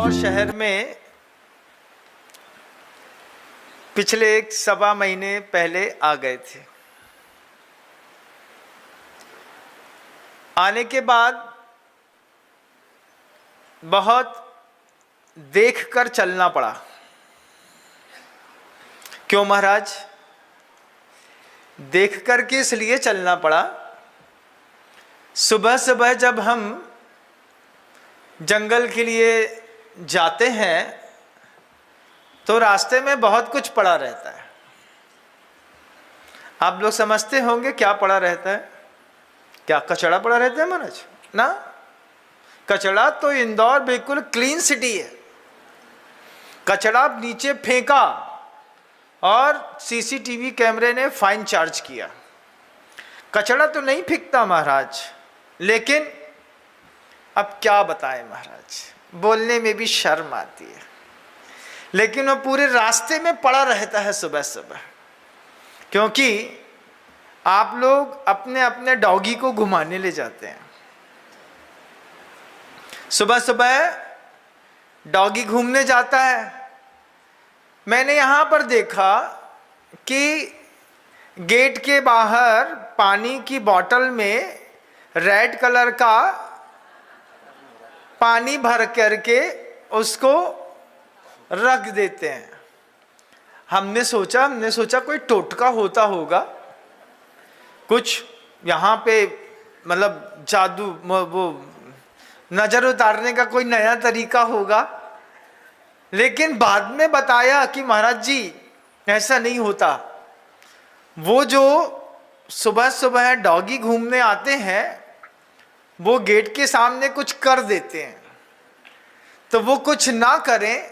इंदौर शहर में पिछले 1 सवा महीने पहले आ गए थे। आने के बाद बहुत देखकर चलना पड़ा। क्यों महाराज? देखकर के इसलिए चलना पड़ा, सुबह सुबह जब हम जंगल के लिए जाते हैं तो रास्ते में बहुत कुछ पड़ा रहता है। आप लोग समझते होंगे क्या पड़ा रहता है? क्या कचड़ा पड़ा रहता है महाराज? ना, कचड़ा तो इंदौर बिल्कुल क्लीन सिटी है। कचड़ा नीचे फेंका और सीसीटीवी कैमरे ने फाइन चार्ज किया। कचड़ा तो नहीं फेंकता महाराज, लेकिन अब क्या बताएं महाराज, बोलने में भी शर्म आती है, लेकिन वो पूरे रास्ते में पड़ा रहता है सुबह सुबह। क्योंकि आप लोग अपने अपने डॉगी को घुमाने ले जाते हैं। सुबह सुबह डॉगी घूमने जाता है। मैंने यहाँ पर देखा कि गेट के बाहर पानी की बोतल में रेड कलर का पानी भर करके उसको रख देते हैं। हमने सोचा कोई टोटका होता होगा, कुछ यहाँ पे मतलब जादू, वो नजर उतारने का कोई नया तरीका होगा। लेकिन बाद में बताया कि महाराज जी ऐसा नहीं होता। वो जो सुबह सुबह डॉगी घूमने आते हैं वो गेट के सामने कुछ कर देते हैं, तो वो कुछ ना करें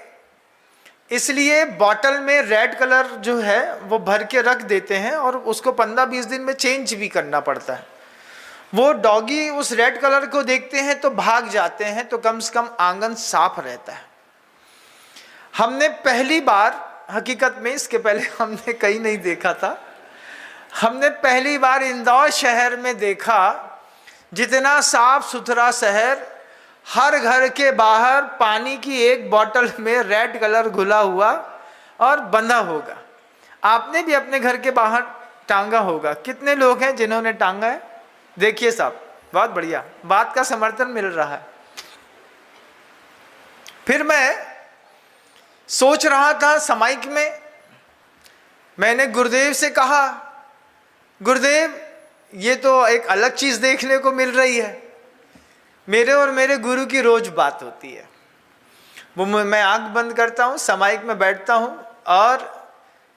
इसलिए बॉटल में रेड कलर जो है वो भर के रख देते हैं और उसको 15-20 दिन में चेंज भी करना पड़ता है। वो डॉगी उस रेड कलर को देखते हैं तो भाग जाते हैं, तो कम से कम आंगन साफ रहता है। हमने पहली बार, हकीकत में इसके पहले हमने कहीं नहीं देखा था, हमने पहली बार इंदौर शहर में देखा जितना साफ सुथरा शहर, हर घर के बाहर पानी की एक बोतल में रेड कलर घुला हुआ और बंधा होगा। आपने भी अपने घर के बाहर टांगा होगा। कितने लोग हैं जिन्होंने टांगा है? देखिए साहब, बहुत बढ़िया, बात का समर्थन मिल रहा है। फिर मैं सोच रहा था समाइक में, मैंने गुरुदेव से कहा, गुरुदेव ये तो एक अलग चीज देखने को मिल रही है। मेरे और मेरे गुरु की रोज बात होती है। वो मैं आंख बंद करता हूँ, समाइक में बैठता हूँ और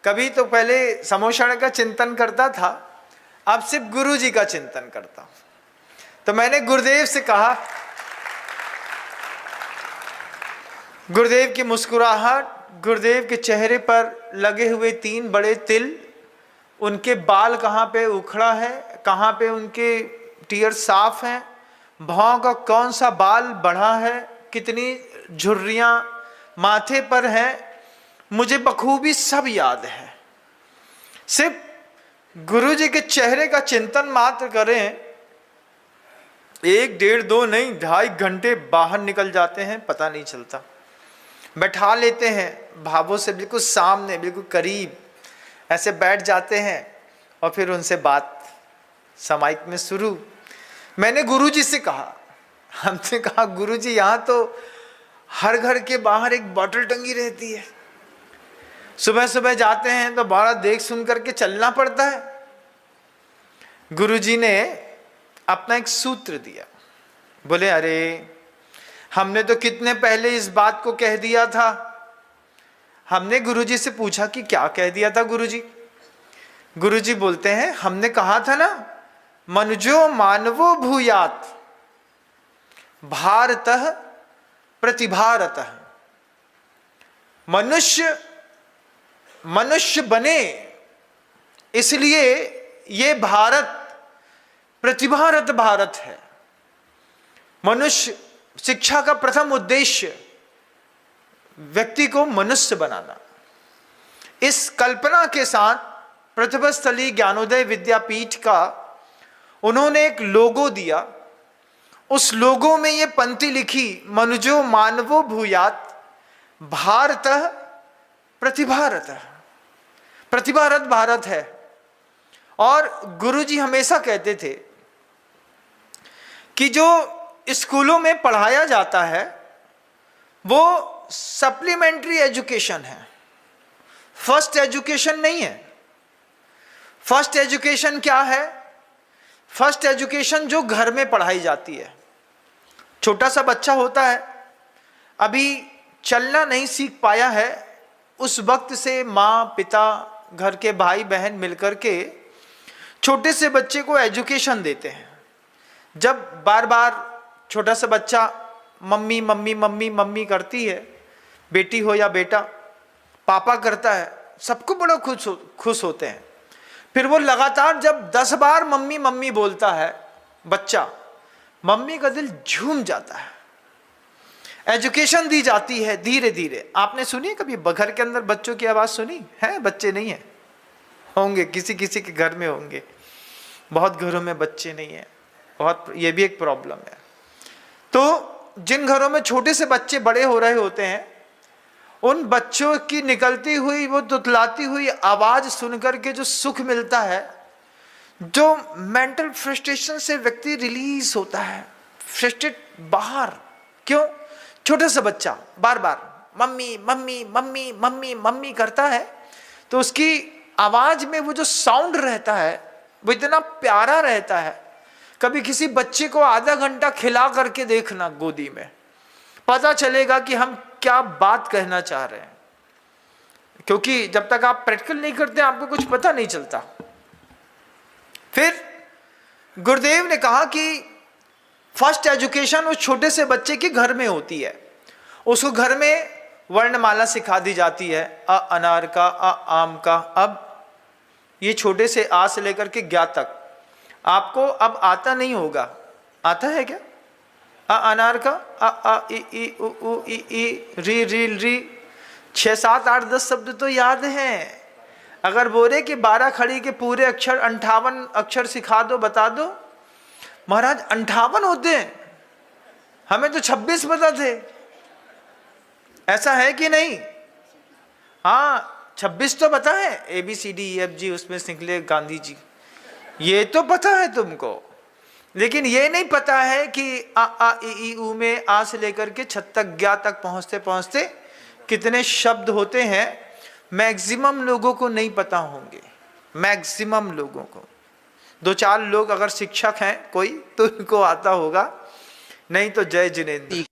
कभी तो पहले समोषण का चिंतन करता था, अब सिर्फ गुरु जी का चिंतन करता हूँ। तो मैंने गुरुदेव से कहा, गुरुदेव की मुस्कुराहट, गुरुदेव के चेहरे पर लगे हुए 3 बड़े तिल, उनके बाल कहाँ पे उखड़ा है, कहाँ पे उनके टीयर साफ हैं, भौं का कौन सा बाल बढ़ा है, कितनी झुर्रियाँ माथे पर हैं, मुझे बखूबी सब याद है। सिर्फ गुरु जी के चेहरे का चिंतन मात्र करें, 1, 1.5, 2 नहीं, 2.5 घंटे बाहर निकल जाते हैं, पता नहीं चलता। बैठा लेते हैं भावों से बिल्कुल सामने, बिल्कुल करीब, ऐसे बैठ जाते हैं और फिर उनसे बात समाइक में शुरू। मैंने गुरुजी से कहा, हमने कहा गुरुजी यहाँ तो हर घर के बाहर एक बॉटल टंगी रहती है, सुबह सुबह जाते हैं तो बड़ा देख सुन करके चलना पड़ता है। गुरुजी ने अपना एक सूत्र दिया। बोले, अरे हमने तो कितने पहले इस बात को कह दिया था। हमने गुरुजी से पूछा कि क्या कह दिया था गुरुजी? गुरुजी बोलते हैं, हमने कहा था ना, मनुजो मानवो भूयात भारतः प्रतिभारतः। मनुष्य बने इसलिए ये भारत प्रतिभारत भारत है। मनुष्य शिक्षा का प्रथम उद्देश्य व्यक्ति को मनुष्य बनाना। इस कल्पना के साथ प्रतिभास्थली ज्ञानोदय विद्यापीठ का उन्होंने एक लोगो दिया। उस लोगो में ये पंक्ति लिखी, मनुजो मानवो भूयात भारतः प्रतिभारतः, प्रतिभारत भारत है। और गुरुजी हमेशा कहते थे कि जो स्कूलों में पढ़ाया जाता है वो सप्लीमेंट्री एजुकेशन है, फर्स्ट एजुकेशन नहीं है। फर्स्ट एजुकेशन क्या है? फर्स्ट एजुकेशन जो घर में पढ़ाई जाती है। छोटा सा बच्चा होता है, अभी चलना नहीं सीख पाया है, उस वक्त से माँ पिता घर के भाई बहन मिलकर के छोटे से बच्चे को एजुकेशन देते हैं। जब बार बार छोटा सा बच्चा मम्मी मम्मी मम्मी मम्मी करती है, बेटी हो या बेटा, पापा करता है, सबको बड़ा खुश होते हैं। फिर वो लगातार जब 10 बार मम्मी मम्मी बोलता है बच्चा, मम्मी का दिल झूम जाता है। एजुकेशन दी जाती है धीरे धीरे। आपने सुनी कभी घर के अंदर बच्चों की आवाज़ सुनी है? बच्चे नहीं है, होंगे किसी किसी के घर में होंगे, बहुत घरों में बच्चे नहीं है, बहुत, ये भी एक प्रॉब्लम है। तो जिन घरों में छोटे से बच्चे बड़े हो रहे होते हैं, उन बच्चों की निकलती हुई वो तुतलाती हुई आवाज़ सुनकर के जो सुख मिलता है, जो मेंटल फ्रस्ट्रेशन से व्यक्ति रिलीज होता है, फ्रस्ट्रेट बाहर। क्यों? छोटा सा बच्चा बार बार mummy mummy mummy mummy mummy करता है, तो उसकी आवाज़ में वो जो साउंड रहता है वो इतना प्यारा रहता है। कभी किसी बच्चे को आधा घंटा खिला करके देखना गोदी में, पता चलेगा कि हम क्या बात कहना चाह रहे हैं। क्योंकि जब तक आप प्रैक्टिकल नहीं करते आपको कुछ पता नहीं चलता। फिर गुरुदेव ने कहा कि फर्स्ट एजुकेशन उस छोटे से बच्चे के घर में होती है। उसको घर में वर्णमाला सिखा दी जाती है, अ अनार का, अ आम का। अब ये छोटे से आ से लेकर के ज्ञा तक आपको अब आता नहीं होगा। आता है क्या? अ अनार का, अ इ उ उ इ री री री, 6 7 8 10 शब्द तो याद हैं। अगर बोले कि 12 खड़ी के पूरे अक्षर 58 अक्षर सिखा दो, बता दो। महाराज 58 होते हैं, हमें तो 26 पता थे। ऐसा है कि नहीं? हाँ 26 तो पता है, ABCDEFG उसमें निकले गांधी जी, ये तो पता है तुमको। लेकिन ये नहीं पता है कि आ आ इ ऊ में आ से लेकर के 6 तक ज्ञा तक पहुंचते पहुंचते कितने शब्द होते हैं। मैक्सिमम लोगों को नहीं पता होंगे, मैक्सिमम लोगों को। 2-4 लोग अगर शिक्षक हैं कोई तो इनको आता होगा, नहीं तो जय जिनेंद्र।